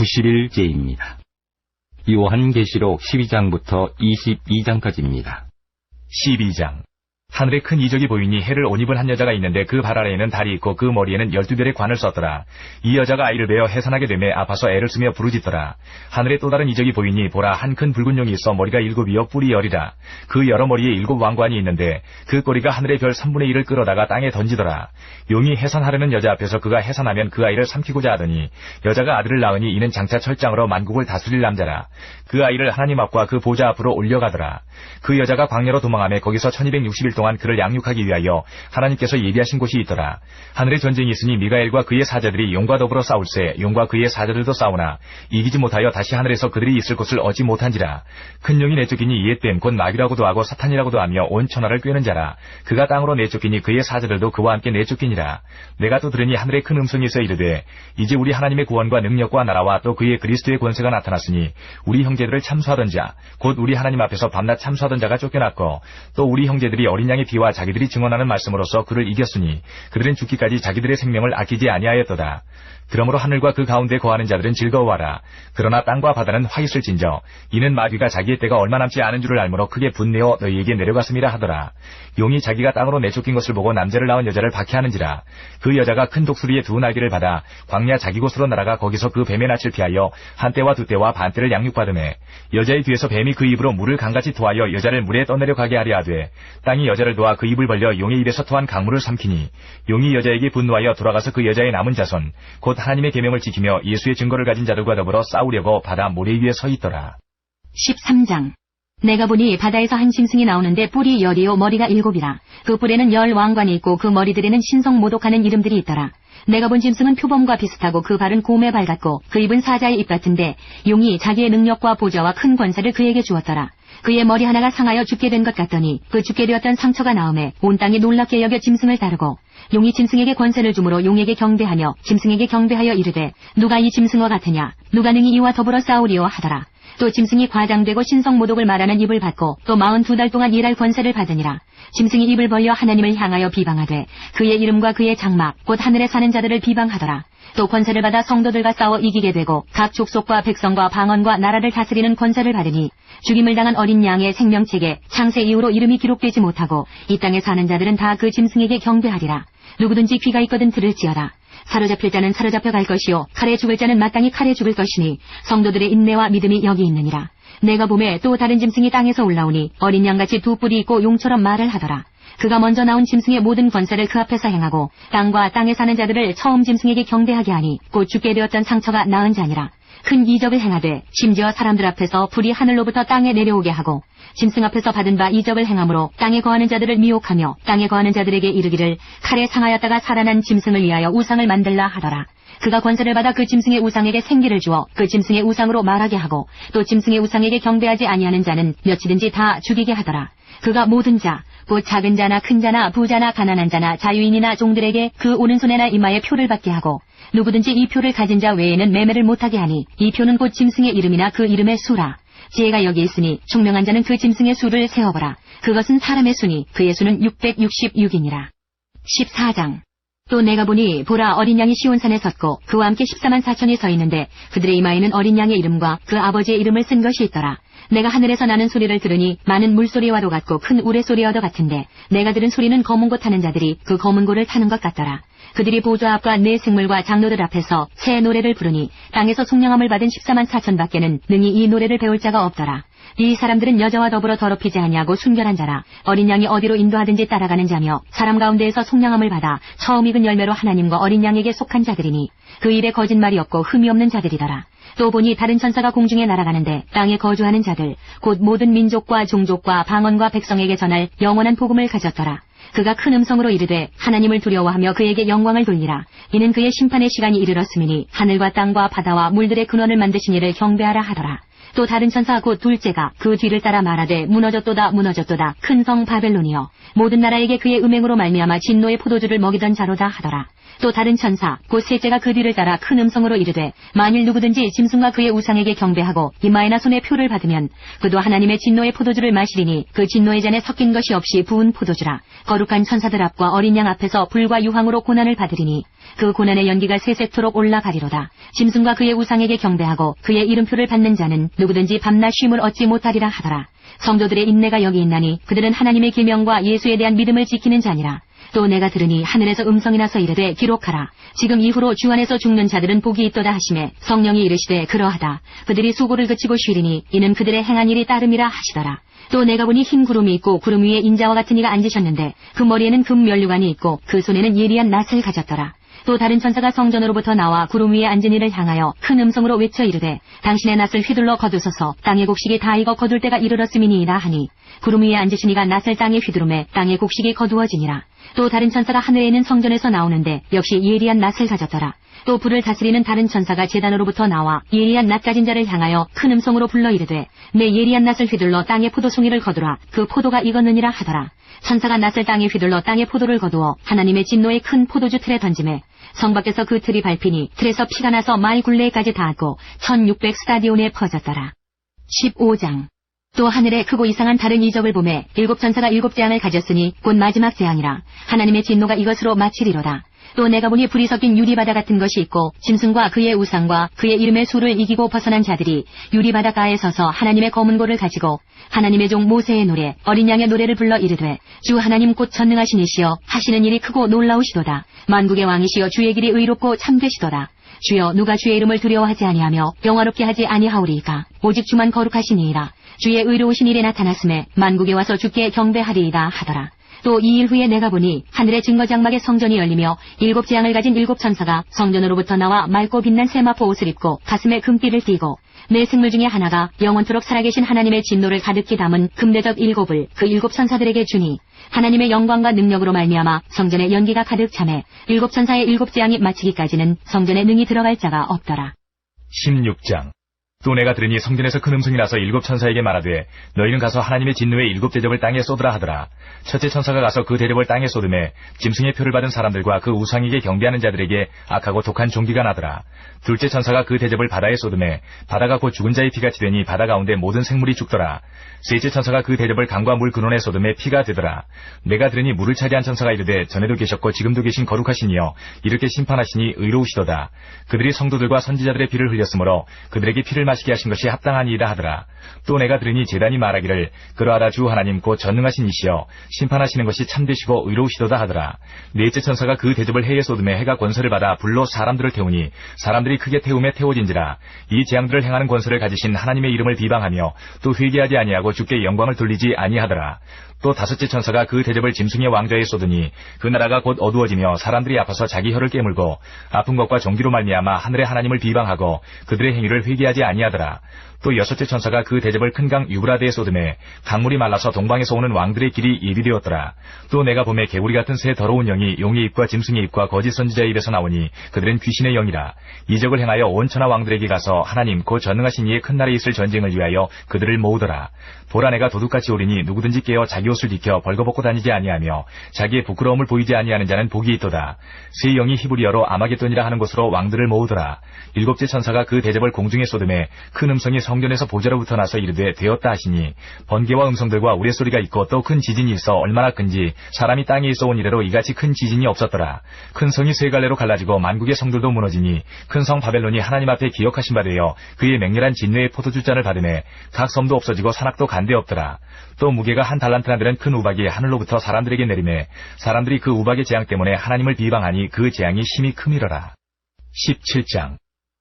90일째입니다. 요한계시록 12장부터 22장까지입니다. 12장. 하늘에 큰 이적이 보이니 해를 옷 입은 한 여자가 있는데 그 발 아래에는 달이 있고 그 머리에는 12별의 관을 썼더라. 이 여자가 아이를 베어 해산하게 되매 아파서 애를 쓰며 부르짖더라. 하늘에 또 다른 이적이 보이니 보라, 한 큰 붉은 용이 있어 머리가 7이요 뿔이 10이라. 그 여러 머리에 7 왕관이 있는데 그 꼬리가 하늘의 별 3분의 1을 끌어다가 땅에 던지더라. 용이 해산하려는 여자 앞에서 그가 해산하면 그 아이를 삼키고자 하더니 여자가 아들을 낳으니 이는 장차 철장으로 만국을 다스릴 남자라. 그 아이를 하나님 앞과 그 보좌 앞으로 올려가더라. 그 여자가 광야로 도망하며 거기서 1260일 동안 그를 양육하기 위하여 하나님께서 예비하신 곳이 있더라. 하늘에 전쟁이 있으니 미가엘과 그의 사자들이 용과 더불어 싸울세. 용과 그의 사자들도 싸우나 이기지 못하여 다시 하늘에서 그들이 있을 곳을 얻지 못한지라. 큰 용이 내쫓기니 이에 뱀 곧 마귀라고도 하고 사탄이라고도 하며 온 천하를 꿰는 자라. 그가 땅으로 내쫓기니 그의 사자들도 그와 함께 내쫓기니라. 내가 또 들으니 하늘에 큰 음성이 있어 이르되 이제 우리 하나님의 구원과 능력과 나라와 또 그의 그리스도의 권세가 나타났으니 우리 형제들을 참수하던 자 곧 우리 하나님 앞에서 밤낮 참수하던 자가 쫓겨났고 또 우리 형제들이 어린 양의 피와 자기들이 증언하는 말씀으로써 그를 이겼으니 그들은 죽기까지 자기들의 생명을 아끼지 아니하였도다. 그러므로 하늘과 그 가운데 거하는 자들은 즐거워하라. 그러나 땅과 바다는 화 있을진저 이는 마귀가 자기의 때가 얼마 남지 않은 줄을 알므로 크게 분내어 너희에게 내려갔음이라 하더라. 용이 자기가 땅으로 내쫓긴 것을 보고 남자를 낳은 여자를 박해하는지라. 그 여자가 큰 독수리의 2 날개를 받아 광야 자기 곳으로 날아가 거기서 그 뱀의 낯을 피하여 한 때와 2 때와 반 때를 양육받으매 여자의 뒤에서 뱀이 그 입으로 물을 강같이 토하여 여자를 물에 떠내려 가게 하려 하되 땅이 여자를 도와 그 입을 벌려 용의 입에서 토한 강물을 삼키니 용이 여자에게 분노하여 돌아가서 그 여자의 남은 자손 곧 하나님의 계명을 지키며 예수의 증거를 가진 자들과 더불어 싸우려고 바다 모래 위에 서 있더라. 13장. 내가 보니 바다에서 한 짐승이 나오는데 뿔이 10이요 머리가 7이라. 그 뿔에는 10 왕관이 있고 그 머리들에는 신성 모독하는 이름들이 있더라. 내가 본 짐승은 표범과 비슷하고 그 발은 곰의 발 같고 그 입은 사자의 입 같은데 용이 자기의 능력과 보좌와 큰 권세를 그에게 주었더라. 그의 머리 하나가 상하여 죽게 된 것 같더니 그 죽게 되었던 상처가 나오매 온 땅이 놀랍게 여겨 짐승을 따르고 용이 짐승에게 권세를 주므로 용에게 경배하며 짐승에게 경배하여 이르되 누가 이 짐승과 같으냐 누가 능히 이와 더불어 싸우리요 하더라. 또 짐승이 과장되고 신성 모독을 말하는 입을 받고 또 42달 동안 일할 권세를 받으니라. 짐승이 입을 벌려 하나님을 향하여 비방하되 그의 이름과 그의 장막 곧 하늘에 사는 자들을 비방하더라. 또 권세를 받아 성도들과 싸워 이기게 되고 각 족속과 백성과 방언과 나라를 다스리는 권세를 받으니 죽임을 당한 어린 양의 생명책에 창세 이후로 이름이 기록되지 못하고 이 땅에 사는 자들은 다 그 짐승에게 경배하리라. 누구든지 귀가 있거든 들을지어다. 사로잡힐 자는 사로잡혀 갈 것이요 칼에 죽을 자는 마땅히 칼에 죽을 것이니 성도들의 인내와 믿음이 여기 있느니라. 내가 보매 또 다른 짐승이 땅에서 올라오니 어린 양같이 2 뿔이 있고 용처럼 말을 하더라. 그가 먼저 나온 짐승의 모든 권세를 그 앞에서 행하고 땅과 땅에 사는 자들을 처음 짐승에게 경배하게 하니 곧 죽게 되었던 상처가 나은 자니라. 큰 이적을 행하되 심지어 사람들 앞에서 불이 하늘로부터 땅에 내려오게 하고 짐승 앞에서 받은 바 이적을 행함으로 땅에 거하는 자들을 미혹하며 땅에 거하는 자들에게 이르기를 칼에 상하였다가 살아난 짐승을 위하여 우상을 만들라 하더라. 그가 권세를 받아 그 짐승의 우상에게 생기를 주어 그 짐승의 우상으로 말하게 하고 또 짐승의 우상에게 경배하지 아니하는 자는 몇이든지 다 죽이게 하더라. 그가 모든 자 곧 작은 자나 큰 자나 부자나 가난한 자나 자유인이나 종들에게 그 오른손에나 이마에 표를 받게 하고 누구든지 이 표를 가진 자 외에는 매매를 못하게 하니 이 표는 곧 짐승의 이름이나 그 이름의 수라. 지혜가 여기 있으니 총명한 자는 그 짐승의 수를 세어보라. 그것은 사람의 수니 그의 수는 666이니라. 14장. 또 내가 보니 보라 어린 양이 시온산에 섰고 그와 함께 14만 4천이 서 있는데 그들의 이마에는 어린 양의 이름과 그 아버지의 이름을 쓴 것이 있더라. 내가 하늘에서 나는 소리를 들으니 많은 물소리와도 같고 큰 우레소리와도 같은데 내가 들은 소리는 검은 고 타는 자들이 그 검은 고를 타는 것 같더라. 그들이 보좌 앞과 네 생물과 장로들 앞에서 새 노래를 부르니 땅에서 속량함을 받은 14만 4천 밖에는 능히 이 노래를 배울 자가 없더라. 이 사람들은 여자와 더불어 더럽히지 아니하고 순결한 자라. 어린 양이 어디로 인도하든지 따라가는 자며 사람 가운데에서 속량함을 받아 처음 익은 열매로 하나님과 어린 양에게 속한 자들이니 그 입에 거짓말이 없고 흠이 없는 자들이더라. 또 보니 다른 천사가 공중에 날아가는데 땅에 거주하는 자들 곧 모든 민족과 종족과 방언과 백성에게 전할 영원한 복음을 가졌더라. 그가 큰 음성으로 이르되 하나님을 두려워하며 그에게 영광을 돌리라. 이는 그의 심판의 시간이 이르렀음이니 하늘과 땅과 바다와 물들의 근원을 만드신 이를 경배하라 하더라. 또 다른 천사 곧 둘째가 그 뒤를 따라 말하되 무너졌도다 무너졌도다 큰 성 바벨론이여 모든 나라에게 그의 음행으로 말미암아 진노의 포도주를 먹이던 자로다 하더라. 또 다른 천사 곧 셋째가 그 뒤를 따라 큰 음성으로 이르되 만일 누구든지 짐승과 그의 우상에게 경배하고 이마에나 손에 표를 받으면 그도 하나님의 진노의 포도주를 마시리니 그 진노의 잔에 섞인 것이 없이 부은 포도주라. 거룩한 천사들 앞과 어린 양 앞에서 불과 유황으로 고난을 받으리니 그 고난의 연기가 세세토록 올라가리로다. 짐승과 그의 우상에게 경배하고 그의 이름표를 받는 자는 누구든지 밤낮 쉼을 얻지 못하리라 하더라. 성도들의 인내가 여기 있나니 그들은 하나님의 계명과 예수에 대한 믿음을 지키는 자니라. 또 내가 들으니 하늘에서 음성이 나서 이르되 기록하라. 지금 이후로 주 안에서 죽는 자들은 복이 있도다 하시매 성령이 이르시되 그러하다. 그들이 수고를 그치고 쉬리니 이는 그들의 행한 일이 따름이라 하시더라. 또 내가 보니 흰 구름이 있고 구름 위에 인자와 같은 이가 앉으셨는데 그 머리에는 금 면류관이 있고 그 손에는 예리한 낫을 가졌더라. 또 다른 천사가 성전으로부터 나와 구름 위에 앉은 이를 향하여 큰 음성으로 외쳐 이르되 당신의 낫을 휘둘러 거두소서. 땅의 곡식이 다 익어 거둘 때가 이르렀음이니이다 하니 구름 위에 앉으신 이가 낫을 땅에 휘두르매 땅의 곡식이 거두어지니라. 또 다른 천사가 하늘에 있는 성전에서 나오는데 역시 예리한 낫을 가졌더라. 또 불을 다스리는 다른 천사가 제단으로부터 나와 예리한 낫 가진 자를 향하여 큰 음성으로 불러 이르되 내 예리한 낫을 휘둘러 땅의 포도송이를 거두라. 그 포도가 익었느니라 하더라. 천사가 낫을 땅에 휘둘러 땅의 포도를 거두어 하나님의 진노의 큰 포도주 틀에 던지매 성 밖에서 그 틀이 밟히니 틀에서 피가 나서 마을 굴레에까지 닿았고 1600 스타디온에 퍼졌더라. 15장. 또 하늘에 크고 이상한 다른 이적을 보매 일곱 천사가 일곱 재앙을 가졌으니 곧 마지막 재앙이라. 하나님의 진노가 이것으로 마치리로다. 또 내가 보니 불이 섞인 유리바다 같은 것이 있고 짐승과 그의 우상과 그의 이름의 수를 이기고 벗어난 자들이 유리바닷가에 서서 하나님의 검은 고를 가지고 하나님의 종 모세의 노래 어린 양의 노래를 불러 이르되 주 하나님 곧 전능하신 이시여 하시는 일이 크고 놀라우시도다. 만국의 왕이시여 주의 길이 의롭고 참되시도다. 주여 누가 주의 이름을 두려워하지 아니하며 영화롭게 하지 아니하오리이까. 오직 주만 거룩하시니이다. 주의 의로우신 일에 나타났음에 만국에 와서 주께 경배하리이다 하더라. 또 2일 후에 내가 보니 하늘의 증거장막의 성전이 열리며 일곱 재앙을 가진 일곱 천사가 성전으로부터 나와 맑고 빛난 세마포 옷을 입고 가슴에 금띠를 띠고 내 생물 중에 하나가 영원토록 살아계신 하나님의 진노를 가득히 담은 금대접 일곱을 그 일곱 천사들에게 주니 하나님의 영광과 능력으로 말미암아 성전에 연기가 가득 차매 일곱 천사의 일곱 재앙이 마치기까지는 성전에 능히 들어갈 자가 없더라. 16장. 또 내가 들으니 성전에서 큰 음성이 나서 일곱 천사에게 말하되 너희는 가서 하나님의 진노의 일곱 대접을 땅에 쏟으라 하더라. 첫째 천사가 가서 그 대접을 땅에 쏟음에 짐승의 표를 받은 사람들과 그 우상에게 경배하는 자들에게 악하고 독한 종기가 나더라. 둘째 천사가 그 대접을 바다에 쏟음에 바다가 곧 죽은 자의 피같이 되니 바다 가운데 모든 생물이 죽더라. 셋째 천사가 그 대접을 강과 물 근원에 쏟음에 피가 되더라. 내가 들으니 물을 차지한 천사가 이르되 전에도 계셨고 지금도 계신 거룩하시니여 이렇게 심판하시니 의로우시도다. 그들이 성도들과 선지자들의 피를 흘렸으므로 그들에게 피를 마시게 하신 것이 합당하니이다 하더라. 또 내가 들으니 제단이 말하기를 그러하다 주 하나님 곧 전능하신 이시여 심판하시는 것이 참되시고 의로우시도다 하더라. 넷째 천사가 그 대접을 해에 쏟음에 해가 권세를 받아 불로 사람들을 태우니 사람들이 크게 태움에 태워진지라. 이 재앙들을 행하는 권세를 가지신 하나님의 이름을 비방하며 또 회개하지 아니하고 주께 영광을 돌리지 아니하더라. 또 다섯째 천사가 그 대접을 짐승의 왕좌에 쏟으니 그 나라가 곧 어두워지며 사람들이 아파서 자기 혀를 깨물고 아픈 것과 종기로 말미암아 하늘의 하나님을 비방하고 그들의 행위를 회개하지 아니하더라. 또 여섯째 천사가 그 대접을 큰 강 유브라데에 쏟음에 강물이 말라서 동방에서 오는 왕들의 길이 예비되었더라. 또 내가 보매 개구리 같은 새 더러운 영이 용의 입과 짐승의 입과 거짓 선지자의 입에서 나오니 그들은 귀신의 영이라. 이적을 행하여 온 천하 왕들에게 가서 하나님 곧 전능하신 이의 큰 날에 있을 전쟁을 위하여 그들을 모으더라. 보라 내가 도둑같이 오리니 누구든지 깨어 자기 옷을 지켜 벌거벗고 다니지 아니하며 자기의 부끄러움을 보이지 아니하는 자는 복이 있도다. 새 영이 히브리어로 아마겟돈이라 하는 곳으로 왕들을 모으더라. 일곱째 천사가 그 대접을 공중에 쏟음에 큰 음성이 성전에서 보좌로부터 나서 이르되 되었다 하시니 번개와 음성들과 우레소리가 있고 또 큰 지진이 있어 얼마나 큰지 사람이 땅에 있어 온 이래로 이같이 큰 지진이 없었더라. 큰 성이 세 갈래로 갈라지고 만국의 성들도 무너지니 큰 성 바벨론이 하나님 앞에 기억하신 바 되어 그의 맹렬한 진노의 포도주잔을 받으매 각 섬도 없어지고 산악도 간데 없더라. 또 무게가 한 달란트나 되는 큰 우박이 하늘로부터 사람들에게 내리매 사람들이 그 우박의 재앙 때문에 하나님을 비방하니 그 재앙이 심히 크미러라. 17장.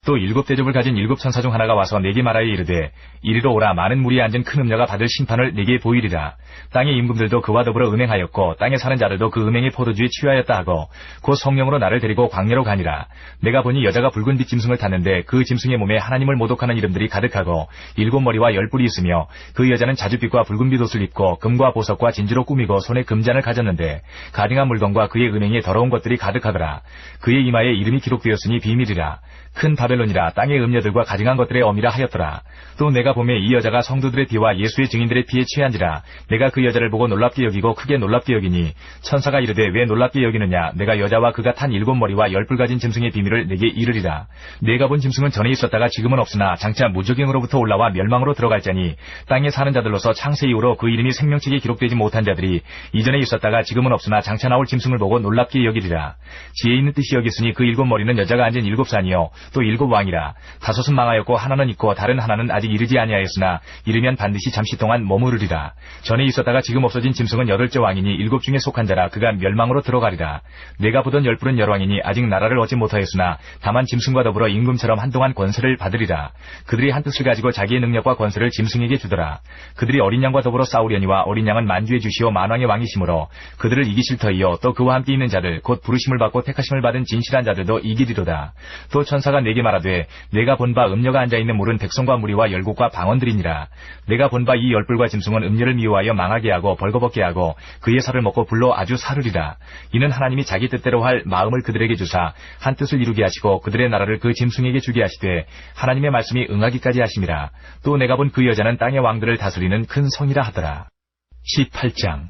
또 일곱 대접을 가진 일곱 천사 중 하나가 와서 내게 말하여 이르되 이리로 오라. 많은 무리에 앉은 큰 음녀가 받을 심판을 내게 보이리라. 땅의 임금들도 그와 더불어 음행하였고 땅에 사는 자들도 그 음행의 포도주에 취하였다 하고 곧 성령으로 나를 데리고 광야로 가니라. 내가 보니 여자가 붉은 빛 짐승을 탔는데 그 짐승의 몸에 하나님을 모독하는 이름들이 가득하고 일곱 머리와 열 뿔이 있으며 그 여자는 자줏빛과 붉은빛 옷을 입고 금과 보석과 진주로 꾸미고 손에 금잔을 가졌는데 가증한 물건과 그의 은행에 더러운 것들이 가득하더라. 그의 이마에 이름이 기록되었으니 비밀이라. 큰 바벨론이라 땅의 음녀들과 가증한 것들의 어미라 하였더라. 또 내가 보매 이 여자가 성도들의 피와 예수의 증인들의 피에 취한지라. 내가 그 여자를 보고 놀랍게 여기고 크게 놀랍게 여기니 천사가 이르되 왜 놀랍게 여기느냐. 내가 여자와 그가 탄 7머리와 10뿔 가진 짐승의 비밀을 내게 이르리라. 내가 본 짐승은 전에 있었다가 지금은 없으나 장차 무적행으로부터 올라와 멸망으로 들어갈 자니 땅에 사는 자들로서 창세 이후로 그 이름이 생명책에 기록되지 못한 자들이 이전에 있었다가 지금은 없으나 장차 나올 짐승을 보고 놀랍게 여기리라. 지혜 있는 뜻이 여겼으니 그 7머리는 여자가 앉은 7산이요 또 7왕이라. 5은 망하였고 하나는 있고 다른 하나는 아직 이르지 아니하였으나 이르면 반드시 잠시 동안 머무르리라. 전에 있었다가 지금 없어진 짐승은 8째 왕이니 7 중에 속한 자라. 그가 멸망으로 들어가리라. 내가 보던 10뿔은 열왕이니 아직 나라를 얻지 못하였으나 다만 짐승과 더불어 임금처럼 한동안 권세를 받으리라. 그들이 한 뜻을 가지고 자기의 능력과 권세를 짐승에게 주더라. 그들이 어린 양과 더불어 싸우려니와 어린 양은 만주의 주시오 만왕의 왕이시므로 그들을 이기실 터이요 또 그와 함께 있는 자들 곧 부르심을 받고 택하심을 받은 진실한 자들도 이기리로다. 또 천사가 내게 말하되 내가 본 바 음녀가 앉아있는 물은 백성과 무리와 열국과 방언들이니라. 내가 본 바 이 10뿔과 짐승은 음녀를 미워하여 망하게 하고 벌거벗게 하고 그의 살을 먹고 불로 아주 사르리라. 이는 하나님이 자기 뜻대로 할 마음을 그들에게 주사 한 뜻을 이루게 하시고 그들의 나라를 그 짐승에게 주게 하시되 하나님의 말씀이 응하기까지 하심이라. 또 내가 본 그 여자는 땅의 왕들을 다스리는 큰 성이라 하더라. 18장.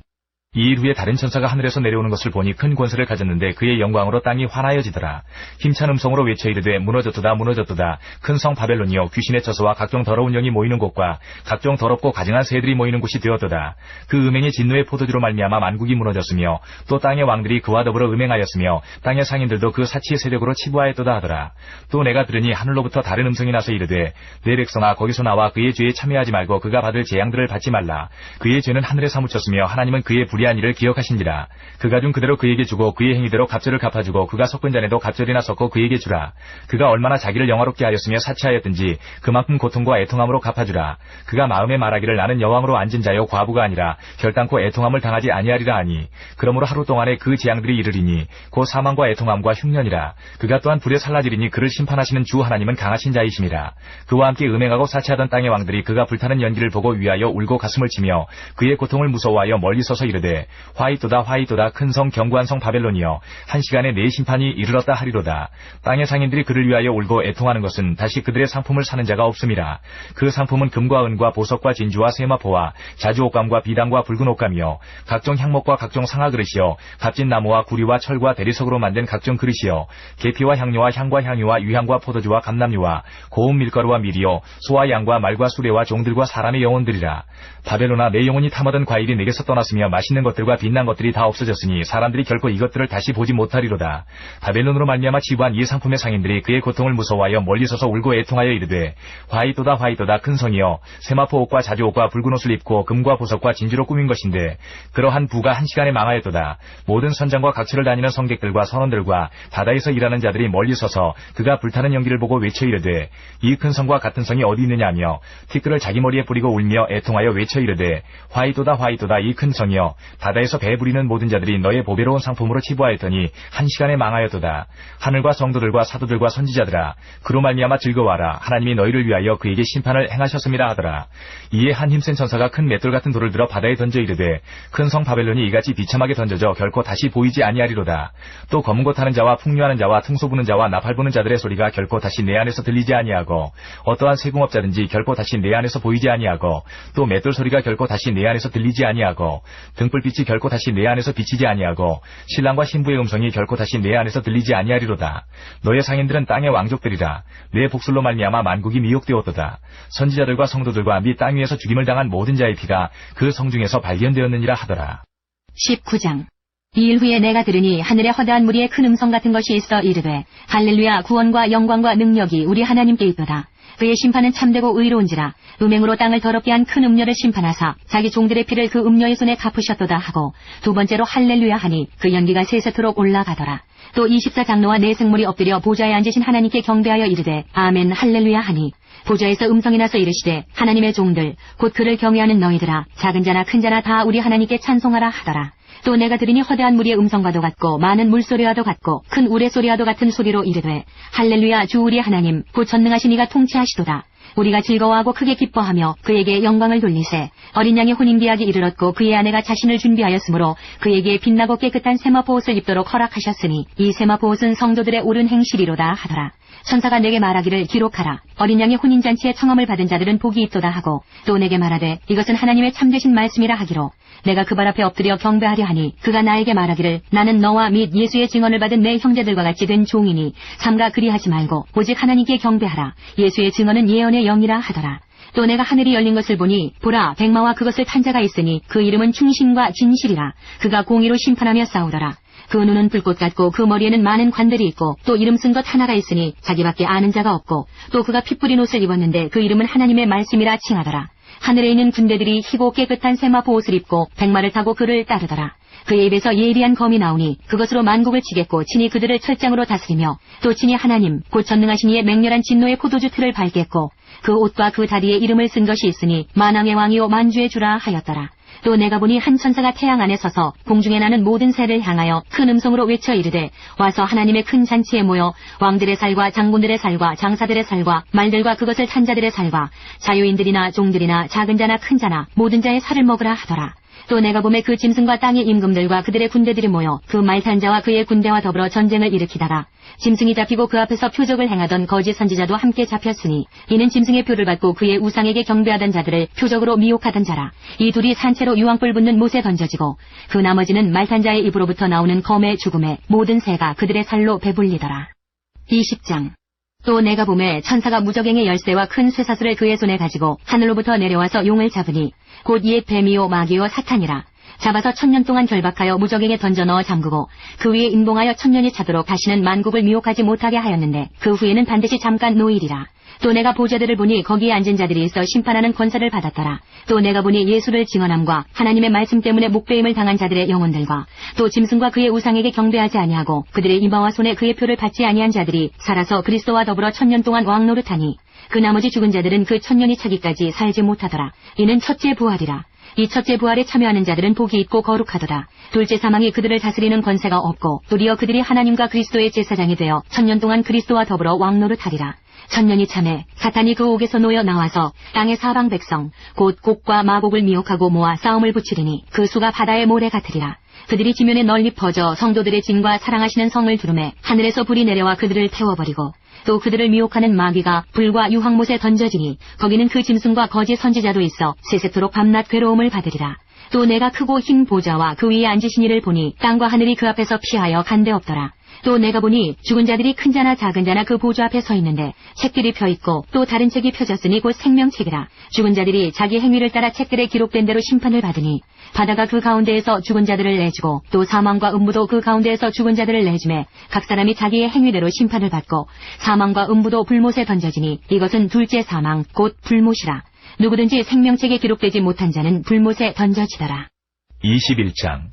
이 일 후에 다른 천사가 하늘에서 내려오는 것을 보니 큰 권세를 가졌는데 그의 영광으로 땅이 환하여지더라. 힘찬 음성으로 외쳐 이르되 무너졌도다 무너졌도다. 큰 성 바벨론이여 귀신의 처소와 각종 더러운 영이 모이는 곳과 각종 더럽고 가증한 새들이 모이는 곳이 되었도다. 그 음행의 진노의 포도주로 말미암아 만국이 무너졌으며 또 땅의 왕들이 그와 더불어 음행하였으며 땅의 상인들도 그 사치의 세력으로 치부하였도다 하더라. 또 내가 들으니 하늘로부터 다른 음성이 나서 이르되 내 백성아 거기서 나와 그의 죄에 참여하지 말고 그가 받을 재앙들을 받지 말라. 그의 죄는 하늘에 사무쳤으며 하나님은 그의 불의한 일을 기억하신지라. 그가 준 그대로 그에게 주고 그의 행위대로 갑절을 갚아주고 그가 섞은 잔에도 갑절이나 섞어 그에게 주라. 그가 얼마나 자기를 영화롭게 하였으며 사치하였든지 그만큼 고통과 애통함으로 갚아주라. 그가 마음에 말하기를 나는 여왕으로 앉은 자요 과부가 아니라 결단코 애통함을 당하지 아니하리라 하니 그러므로 하루 동안에 그 재앙들이 이르리니 곧 사망과 애통함과 흉년이라. 그가 또한 불에 살라지리니 그를 심판하시는 주 하나님은 강하신 자이심이라. 그와 함께 음행하고 사치하던 땅의 왕들이 그가 불타는 연기를 보고 위하여 울고 가슴을 치며 그의 고통을 무서워하여 멀리 서서 이르되 화이또다 화이또다 큰 성 견고한 성 바벨론이여 한 시간에 내 심판이 이르렀다 하리로다. 땅의 상인들이 그를 위하여 울고 애통하는 것은 다시 그들의 상품을 사는 자가 없음이라. 그 상품은 금과 은과 보석과 진주와 세마포와 자주 옷감과 비단과 붉은 옷감이요 각종 향목과 각종 상아 그릇이요 값진 나무와 구리와 철과 대리석으로 만든 각종 그릇이요 계피와 향료와 향과 향유와 유향과 포도주와 감람유와 고운 밀가루와 밀이요 소와 양과 말과 수레와 종들과 사람의 영혼들이라. 바벨론아 내 영혼이 탐하던 과일이 내게서 떠났으며 맛있는 것들과 빛난 것들이 다 없어졌으니 사람들이 결코 이것들을 다시 보지 못하리로다. 바벨론으로 말미암아 치부한 이 상품의 상인들이 그의 고통을 무서워하여 멀리 서서 울고 애통하여 이르되 화이또다 화이또다 큰 성이여 세마포 옷과 자주 옷과 붉은 옷을 입고 금과 보석과 진주로 꾸민 것인데 그러한 부가 한 시간에 망하였도다. 모든 선장과 각처를 다니는 성객들과 선원들과 바다에서 일하는 자들이 멀리 서서 그가 불타는 연기를 보고 외쳐 이르되 이 큰 성과 같은 성이 어디 있느냐 하며 티끌을 자기 머리에 뿌리고 울며 애통하여 외쳐 이르되 화이또다 화이또다 이 큰 성이여 바다에서 배 부리는 모든 자들이 너의 보배로운 상품으로 치부하였더니 한 시간에 망하였도다. 하늘과 성도들과 사도들과 선지자들아 그로 말미암아 즐거워하라. 하나님이 너희를 위하여 그에게 심판을 행하셨음이라 하더라. 이에 한 힘센 천사가 큰 맷돌 같은 돌을 들어 바다에 던져 이르되 큰 성 바벨론이 이같이 비참하게 던져져 결코 다시 보이지 아니하리로다. 또 검은 것 타는 자와 풍류하는 자와 퉁소 부는 자와 나팔 부는 자들의 소리가 결코 다시 내 안에서 들리지 아니하고 어떠한 세궁업자든지 결코 다시 내 안에서 보이지 아니하고 또 맷돌 소리가 결코 다시 내 안에서 들리지 아니하고 등불빛이 결코 다시 내 안에서 비치지 아니하고 신랑과 신부의 음성이 결코 다시 내 안에서 들리지 아니하리로다. 너의 상인들은 땅의 왕족들이라. 내 복술로 말미암아 만국이 미혹되었도다. 선지자들과 성도들과 및 땅 위에서 죽임을 당한 모든 자의 피가 그 성 중에서 발견되었느니라 하더라. 19장. 이 일 후에 내가 들으니 하늘에 허다한 무리의 큰 음성 같은 것이 있어 이르되 할렐루야 구원과 영광과 능력이 우리 하나님께 있도다. 그의 심판은 참되고 의로운지라. 음행으로 땅을 더럽게 한 큰 음녀를 심판하사 자기 종들의 피를 그 음녀의 손에 갚으셨도다 하고 두 번째로 할렐루야 하니 그 연기가 세세토록 올라가더라. 또 24장로와 네 생물이 엎드려 보좌에 앉으신 하나님께 경배하여 이르되 아멘 할렐루야 하니 보좌에서 음성이 나서 이르시되 하나님의 종들 곧 그를 경외하는 너희들아 작은 자나 큰 자나 다 우리 하나님께 찬송하라 하더라. 또 내가 들으니 허다한 무리의 음성과도 같고 많은 물소리와도 같고 큰 우레소리와도 같은 소리로 이르되 할렐루야 주 우리 하나님 곧 전능하신 이가 통치하시도다. 우리가 즐거워하고 크게 기뻐하며 그에게 영광을 돌리세. 어린 양의 혼인비약이 이르렀고 그의 아내가 자신을 준비하였으므로 그에게 빛나고 깨끗한 세마포 옷을 입도록 허락하셨으니 이 세마포 옷은 성도들의 옳은 행실이로다 하더라. 천사가 내게 말하기를 기록하라. 어린 양의 혼인잔치에 청함을 받은 자들은 복이 있도다 하고 또 내게 말하되 이것은 하나님의 참되신 말씀이라 하기로 내가 그 발 앞에 엎드려 경배하려 하니 그가 나에게 말하기를 나는 너와 및 예수의 증언을 받은 내 형제들과 같이 된 종이니 삼가 그리하지 말고 오직 하나님께 경배하라. 예수의 증언은 예언의 영이라 하더라. 또 내가 하늘이 열린 것을 보니 보라 백마와 그것을 탄 자가 있으니 그 이름은 충신과 진실이라. 그가 공의로 심판하며 싸우더라. 그 눈은 불꽃 같고 그 머리에는 많은 관들이 있고 또 이름 쓴 것 하나가 있으니 자기밖에 아는 자가 없고 또 그가 피 뿌린 옷을 입었는데 그 이름은 하나님의 말씀이라 칭하더라. 하늘에 있는 군대들이 희고 깨끗한 세마 보옷을 입고 백마를 타고 그를 따르더라. 그의 입에서 예리한 검이 나오니 그것으로 만국을 치겠고 친히 그들을 철장으로 다스리며 또 친히 하나님 곧 전능하신 이의 맹렬한 진노의 포도주 틀을 밟겠고 그 옷과 그 다리에 이름을 쓴 것이 있으니 만왕의 왕이요 만주의 주라 하였더라. 또 내가 보니 한 천사가 태양 안에 서서 공중에 나는 모든 새를 향하여 큰 음성으로 외쳐 이르되 와서 하나님의 큰 잔치에 모여 왕들의 살과 장군들의 살과 장사들의 살과 말들과 그것을 탄 자들의 살과 자유인들이나 종들이나 작은 자나 큰 자나 모든 자의 살을 먹으라 하더라. 또 내가 보매 그 짐승과 땅의 임금들과 그들의 군대들이 모여 그 말 탄 자와 그의 군대와 더불어 전쟁을 일으키다가 짐승이 잡히고 그 앞에서 표적을 행하던 거짓 선지자도 함께 잡혔으니 이는 짐승의 표를 받고 그의 우상에게 경배하던 자들을 표적으로 미혹하던 자라. 이 둘이 산채로 유황불 붙는 못에 던져지고 그 나머지는 말 탄 자의 입으로부터 나오는 검의 죽음에 모든 새가 그들의 살로 배불리더라. 20장. 또 내가 보매 천사가 무적행의 열쇠와 큰 쇠사슬을 그의 손에 가지고 하늘로부터 내려와서 용을 잡으니 곧 옛 뱀이요 마귀요 사탄이라. 잡아서 1000년 동안 결박하여 무적행에 던져 넣어 잠그고 그 위에 인봉하여 1000년이 차도록 다시는 만국을 미혹하지 못하게 하였는데 그 후에는 반드시 잠깐 노일이라. 또 내가 보좌들을 보니 거기에 앉은 자들이 있어 심판하는 권세를 받았더라. 또 내가 보니 예수를 증언함과 하나님의 말씀 때문에 목배임을 당한 자들의 영혼들과 또 짐승과 그의 우상에게 경배하지 아니하고 그들의 이마와 손에 그의 표를 받지 아니한 자들이 살아서 그리스도와 더불어 1000년 동안 왕노릇하니 그 나머지 죽은 자들은 그 1000년이 차기까지 살지 못하더라. 이는 첫째 부활이라. 이 첫째 부활에 참여하는 자들은 복이 있고 거룩하도다. 둘째 사망이 그들을 다스리는 권세가 없고 도리어 그들이 하나님과 그리스도의 제사장이 되어 1000년 동안 그리스도와 더불어 왕노릇하리라. 1000년이 참에 사탄이 그 옥에서 놓여 나와서 땅의 사방 백성 곧 곡과 마곡을 미혹하고 모아 싸움을 붙이리니 그 수가 바다의 모래 같으리라. 그들이 지면에 널리 퍼져 성도들의 진과 사랑하시는 성을 두르매 하늘에서 불이 내려와 그들을 태워버리고 또 그들을 미혹하는 마귀가 불과 유황못에 던져지니 거기는 그 짐승과 거짓 선지자도 있어 세세토록 밤낮 괴로움을 받으리라. 또 내가 크고 흰 보좌와 그 위에 앉으신 이를 보니 땅과 하늘이 그 앞에서 피하여 간데 없더라. 또 내가 보니 죽은 자들이 큰 자나 작은 자나 그 보좌 앞에 서 있는데 책들이 펴 있고 또 다른 책이 펴졌으니 곧 생명책이라. 죽은 자들이 자기 행위를 따라 책들에 기록된 대로 심판을 받으니 바다가 그 가운데에서 죽은 자들을 내주고 또 사망과 음부도 그 가운데에서 죽은 자들을 내주매 각 사람이 자기의 행위대로 심판을 받고 사망과 음부도 불못에 던져지니 이것은 둘째 사망 곧 불못이라. 누구든지 생명책에 기록되지 못한 자는 불못에 던져지더라. 21장.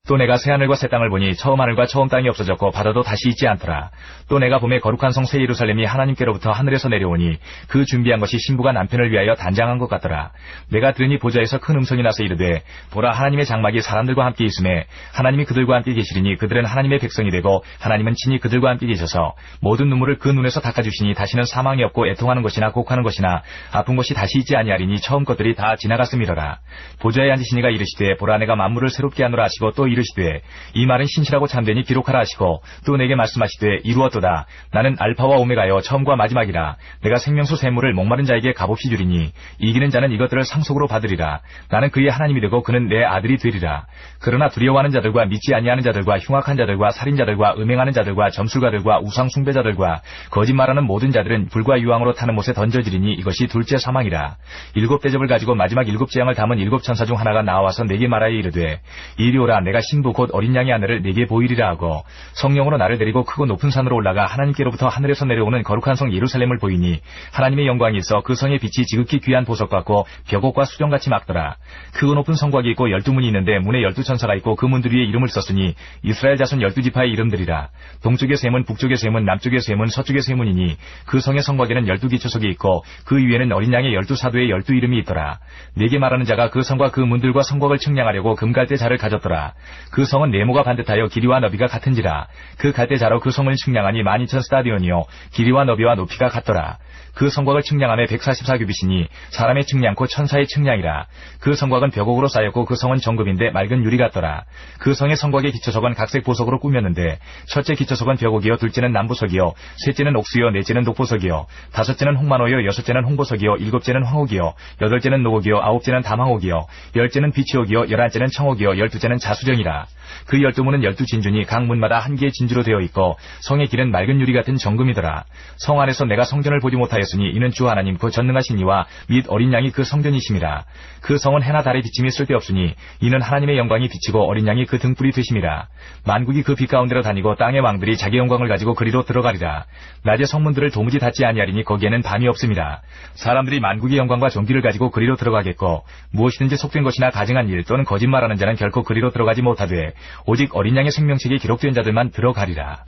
또 내가 새하늘과 새 땅을 보니 처음 하늘과 처음 땅이 없어졌고 바다도 다시 있지 않더라. 또 내가 봄에 거룩한 성 새 예루살렘이 하나님께로부터 하늘에서 내려오니 그 준비한 것이 신부가 남편을 위하여 단장한 것 같더라. 내가 들으니 보좌에서 큰 음성이 나서 이르되 보라 하나님의 장막이 사람들과 함께 있음에 하나님이 그들과 함께 계시리니 그들은 하나님의 백성이 되고 하나님은 친히 그들과 함께 계셔서 모든 눈물을 그 눈에서 닦아주시니 다시는 사망이 없고 애통하는 것이나 곡하는 것이나 아픈 것이 다시 있지 아니하리니 처음 것들이 다 지나갔음이러라. 보좌에 앉으신 이가 이르시되 보라 내가 만물을 새롭게 하노라 하시고 또 이르시되 이 말은 신실하고 참되니 기록하라 하시고 또 내게 말씀하시되 이루었도다. 나는 알파와 오메가여 처음과 마지막이라. 내가 생명수 샘물을 목마른 자에게 값없이 주리니 이기는 자는 이것들을 상속으로 받으리라. 나는 그의 하나님이 되고 그는 내 아들이 되리라. 그러나 두려워하는 자들과 믿지 아니하는 자들과 흉악한 자들과 살인자들과 음행하는 자들과 점술가들과 우상 숭배자들과 거짓말하는 모든 자들은 불과 유황으로 타는 못에 던져지리니 이것이 둘째 사망이라. 7 대접을 가지고 마지막 7 재앙을 담은 7 천사 중 하나가 나와서 내게 말하여 이르되 이리 오라. 내가 신부 곧 어린 양의 아내를 내게 보이리라 하고 성령으로 나를 데리고 크고 높은 산으로 올라가 하나님께로부터 하늘에서 내려오는 거룩한 성 예루살렘을 보이니 하나님의 영광이 있어 그 성의 빛이 지극히 귀한 보석 같고 벽옥과 수정같이 막더라. 크고 높은 성곽이 있고 12문이 있는데 문에 12천사가 있고 그 문들 위에 이름을 썼으니 이스라엘 자손 12지파의 이름들이라. 동쪽의 세 문, 북쪽의 세 문, 남쪽의 세 문, 서쪽의 세 문이니 그 성의 성곽에는 12기초석이 있고 그 위에는 어린 양의 12사도의 12이름이 있더라. 내게 말하는 자가 그 성과 그 문들과 성곽을 측량하려고 금갈대 자를 가졌더라. 그 성은 네모가 반듯하여 길이와 너비가 같은지라. 그 갈대자로 그 성을 측량하니 12000 스타디온이요 길이와 너비와 높이가 같더라. 그 성곽을 측량함에 144규빗이니 사람의 측량코 천사의 측량이라. 그 성곽은 벽옥으로 쌓였고 그 성은 정금인데 맑은 유리 같더라. 그 성의 성곽의 기초석은 각색 보석으로 꾸몄는데 첫째 기초석은 벽옥이요, 둘째는 남보석이요, 셋째는 옥수요, 넷째는 독보석이요, 다섯째는 홍만호요, 여섯째는 홍보석이요, 일곱째는 황옥이요, 여덟째는 노옥이요, 아홉째는 담황옥이요, 열째는 비치옥이요, 열한째는 청옥이요, 열두째는 자수정이라. 그 12문은 12진주니 각 문마다 한 개의 진주로 되어 있고 성의 길은 맑은 유리 같은 정금이더라. 성 안에서 내가 성전을 보지 못하였으니 이는 주 하나님 그 전능하신 이와 및 어린 양이 그 성전이심이라. 그 성은 해나 달의 비침이 쓸데없으니 이는 하나님의 영광이 비치고 어린 양이 그 등불이 되심이라. 만국이 그 빛 가운데로 다니고 땅의 왕들이 자기 영광을 가지고 그리로 들어가리라. 낮에 성문들을 도무지 닫지 아니하리니 거기에는 밤이 없음이라. 사람들이 만국의 영광과 존귀를 가지고 그리로 들어가겠고 무엇이든지 속된 것이나 가증한 일 또는 거짓말하는 자는 결코 그리로 들어가지 못하되 오직 어린 양의 생명책에 기록된 자들만 들어가리라.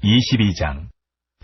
22장.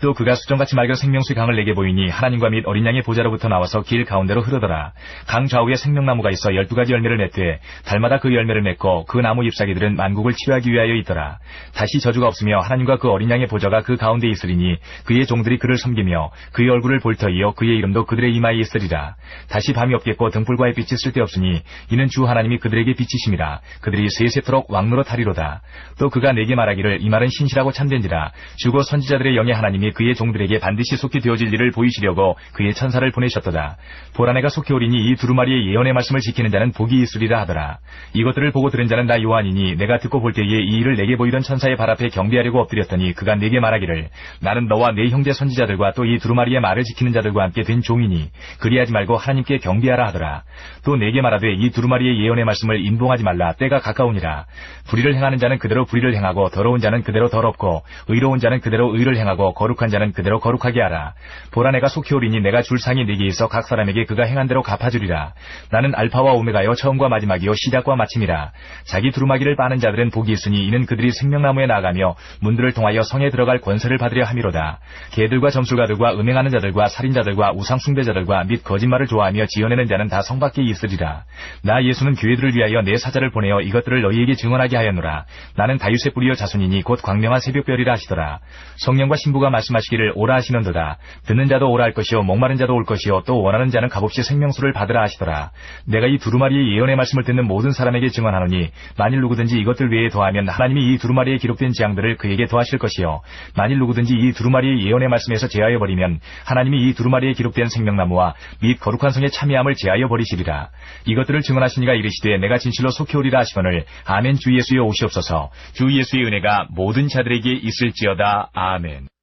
또 그가 수정같이 맑은 생명수의 강을 내게 보이니 하나님과 및 어린 양의 보좌로부터 나와서 길 가운데로 흐르더라. 강 좌우에 생명나무가 있어 12가지 열매를 맺되 달마다 그 열매를 맺고 그 나무 잎사귀들은 만국을 치유하기 위하여 있더라. 다시 저주가 없으며 하나님과 그 어린 양의 보좌가 그 가운데 있으리니 그의 종들이 그를 섬기며 그의 얼굴을 볼 터이요 그의 이름도 그들의 이마에 있으리라. 다시 밤이 없겠고 등불과 햇빛이 쓸데없으니 이는 주 하나님이 그들에게 비치심이라. 그들이 세세토록 왕노로 타리로다. 또 그가 내게 말하기를 이 말은 신실하고 참된지라. 주고 선지자들의 영의 하나님이 그의 종들에게 반드시 속히 되어질 일을 보이시려고 그의 천사를 보내셨도다. 보라 내가 속히 오리니 이 두루마리의 예언의 말씀을 지키는 자는 복이 있으리라 하더라. 이것들을 보고 들은 자는 나 요한이니 내가 듣고 볼 때에 이 일을 내게 보이던 천사의 발 앞에 경배하려고 엎드렸더니 그가 내게 말하기를 나는 너와 내 형제 선지자들과 또 이 두루마리의 말을 지키는 자들과 함께 된 종이니 그리하지 말고 하나님께 경배하라 하더라. 또 내게 말하되 이 두루마리의 예언의 말씀을 인봉하지 말라. 때가 가까우니라. 불의를 행하는 자는 그대로 불의를 행하고 더러운 자는 그대로 더럽고 의로운 자는 그대로 의를 행하고 거룩한 자는 그대로 거룩하게 하라. 보라 내가 속히 오리니 내가 줄 상이 내게 있어 각 사람에게 그가 행한 대로 갚아주리라. 나는 알파와 오메가요 처음과 마지막이요 시작과 마침이라. 자기 두루마기를 빠는 자들은 복이 있으니 이는 그들이 생명나무에 나아가며 문들을 통하여 성에 들어갈 권세를 받으려 함이로다. 개들과 점술가들과 음행하는 자들과 살인자들과 우상숭배자들과 및 거짓말을 좋아하며 지어내는 자는 다 성 밖에 있으리라. 나 예수는 교회들을 위하여 내 사자를 보내어 이것들을 너희에게 증언하게 하였노라. 나는 다윗의 뿌리여 자손이니 곧 광명한 새벽별이라 하시더라. 성령과 신부가 말씀하시기를 오라 하시는도다. 듣는 자도 오라 할 것이요 목마른 자도 올 것이요 또 원하는 자는 값없이 생명수를 받으라 하시더라. 내가 이 두루마리의 예언의 말씀을 듣는 모든 사람에게 증언하노니 만일 누구든지 이것들 외에 더하면 하나님이 이 두루마리에 기록된 재앙들을 그에게 더하실 것이요 만일 누구든지 이 두루마리의 예언의 말씀에서 제하여 버리면 하나님이 이 두루마리에 기록된 생명나무와 및 거룩한 성의 참여함을 제하여 버리시리라. 이것들을 증언하시니가 이르시되 내가 진실로 속히 오리라 하시거늘 아멘. 주 예수여 오시옵소서. 주 예수의 은혜가 모든 자들에게 있을지어다. 아멘.